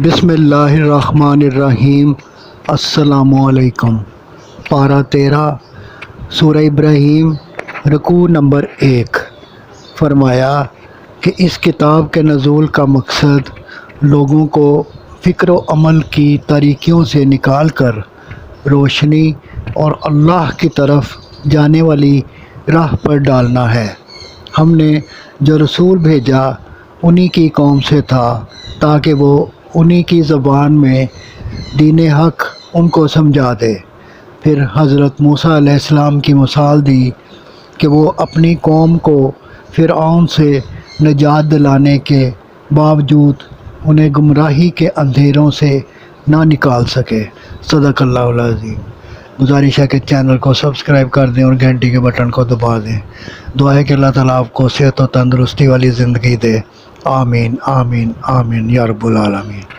بسم اللہ الرحمن الرحیم۔ السلام علیکم۔ پارہ 13 سورہ ابراہیم، رکوع نمبر 1۔ فرمایا کہ اس کتاب کے نزول کا مقصد لوگوں کو فکر و عمل کی تاریکیوں سے نکال کر روشنی اور اللہ کی طرف جانے والی راہ پر ڈالنا ہے۔ ہم نے جو رسول بھیجا انہی کی قوم سے تھا تاکہ وہ انہی کی زبان میں دین حق ان کو سمجھا دے۔ پھر حضرت موسیٰ علیہ السلام کی مثال دی کہ وہ اپنی قوم کو فرعون سے نجات دلانے کے باوجود انہیں گمراہی کے اندھیروں سے نہ نکال سکے۔ صدق اللہ العظیم۔ گزارش ہے کہ چینل کو سبسکرائب کر دیں اور گھنٹی کے بٹن کو دبا دیں۔ دعا ہے کہ اللہ تعالیٰ آپ کو صحت و تندرستی والی زندگی دے۔ آمین آمین آمین یا رب العالمین۔